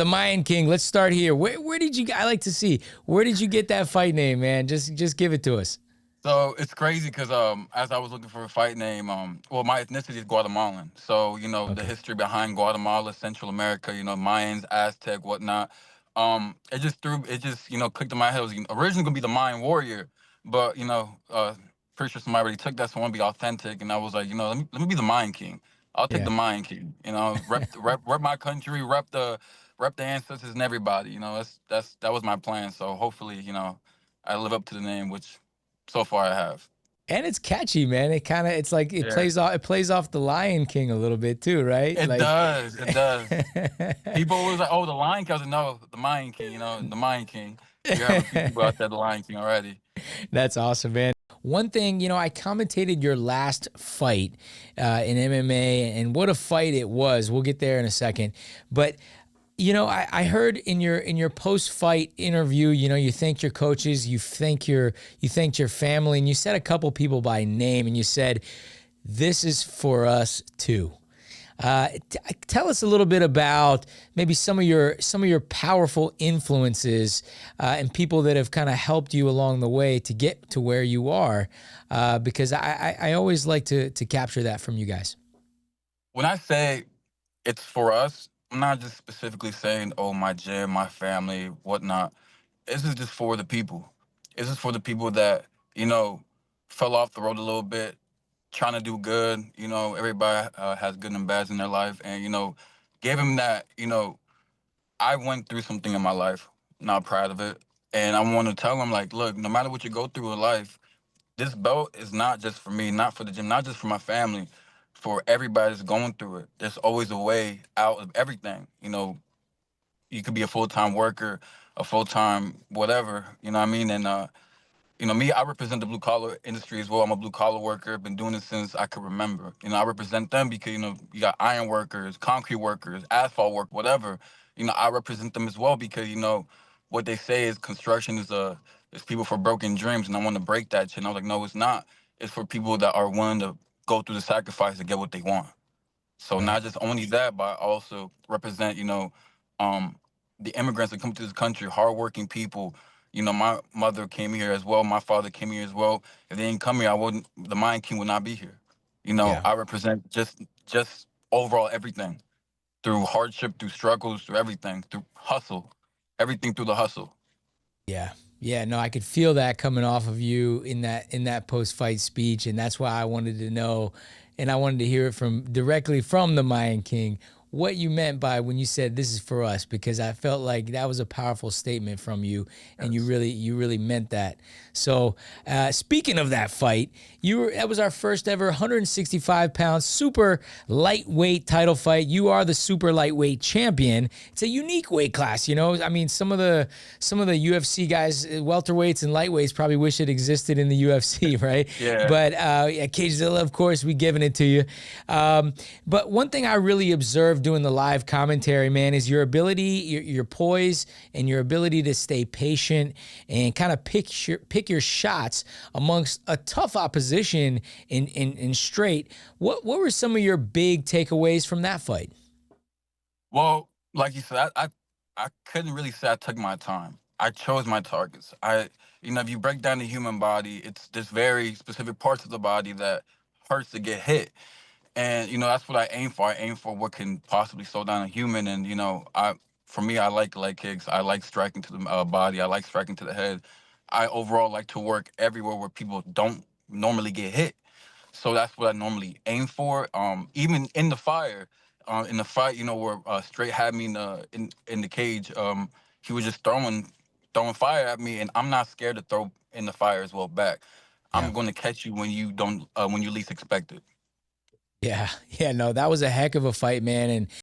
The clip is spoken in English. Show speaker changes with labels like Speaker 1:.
Speaker 1: Mayan King. Let's start here. Where did you? I like to see. Where did you get that fight name, man? Just give it to us.
Speaker 2: So it's crazy because as I was looking for a fight name, well, my ethnicity is Guatemalan. So the
Speaker 1: Okay.
Speaker 2: history behind Guatemala, Central America, Mayans, Aztec, whatnot. It just clicked in my head. It was originally gonna be the Mayan warrior, but pretty sure somebody already took that, so I want to be authentic. And I was like, let me be the Mayan King. I'll take
Speaker 1: Yeah.
Speaker 2: the Mayan King. Rep my country, rep the ancestors and everybody. That was my plan. So hopefully, I live up to the name, which so far I have.
Speaker 1: And it's catchy, man. It's like
Speaker 2: Yeah.
Speaker 1: it plays off the Lion King a little bit too, right?
Speaker 2: It
Speaker 1: Like
Speaker 2: does. It does. People was like, "Oh, the Lion King." I was like, "No, the Mayan King." The Mayan King. You have a few people out there, the Lion King already.
Speaker 1: That's awesome, man. One thing, I commentated your last fight in MMA, and what a fight it was. We'll get there in a second. But I heard in your post fight interview, you thanked your coaches, you thanked your family, and you said a couple people by name, and you said, "This is for us too." Tell us a little bit about maybe some of your powerful influences and people that have kind of helped you along the way to get to where you are, because I always like to capture that from you guys.
Speaker 2: When I say it's for us, I'm not just specifically saying, "Oh, my gym, my family, whatnot." This is just for the people. This is for the people that fell off the road a little bit, trying to do good. Everybody has good and bads in their life, and gave him that. I went through something in my life, not proud of it. And I want to tell them, like, look, no matter what you go through in life, this belt is not just for me, not for the gym, not just for my family, for everybody that's going through it. There's always a way out of everything. You could be a full-time worker, a full-time whatever, you know what I mean? And me, I represent the blue collar industry as well. I'm a blue collar worker. Been doing this since I could remember. I represent them because you got iron workers, concrete workers, asphalt work, whatever. I represent them as well because what they say is construction is people for broken dreams, and I want to break that shit. And I was like, no, it's not. It's for people that are willing to go through the sacrifice to get what they want. So
Speaker 1: Right.
Speaker 2: not just only that, but I also represent, um, the immigrants that come to this country, hardworking people. My mother came here as well. My father came here as well. If they didn't come here, I wouldn't. The Mayan King would not be here.
Speaker 1: Yeah.
Speaker 2: I represent just overall everything through hardship, through struggles, through everything, through hustle, everything through the hustle.
Speaker 1: Yeah. Yeah, no, I could feel that coming off of you in that post-fight speech, and that's why I wanted to know, and I wanted to hear it from directly from the Mayan King what you meant by when you said this is for us, because I felt like that was a powerful statement from you, and you
Speaker 2: Yes.
Speaker 1: really meant that. So, speaking of that fight, that was our first ever 165-pound super lightweight title fight. You are the super lightweight champion. It's a unique weight class, I mean, some of the UFC guys, welterweights and lightweights, probably wish it existed in the UFC, right?
Speaker 2: Yeah.
Speaker 1: But at Cagezilla, of course, we giving it to you. But one thing I really observed doing the live commentary, man, is your ability, your poise, and your ability to stay patient and kind of pick your shots amongst a tough opposition in straight. What were some of your big takeaways from that fight?
Speaker 2: Well, like you said, I couldn't really say I took my time. I chose my targets. If you break down the human body, it's there's very specific parts of the body that hurts to get hit. And that's what I aim for. I aim for what can possibly slow down a human. And for me, I like leg kicks. I like striking to the body. I like striking to the head. I overall like to work everywhere where people don't normally get hit. So that's what I normally aim for. Even in the fight, where Straight had me in the cage. He was just throwing fire at me, and I'm not scared to throw in the fire as well back.
Speaker 1: Yeah.
Speaker 2: I'm going to catch you when you least expect it.
Speaker 1: Yeah, no, that was a heck of a fight, man. And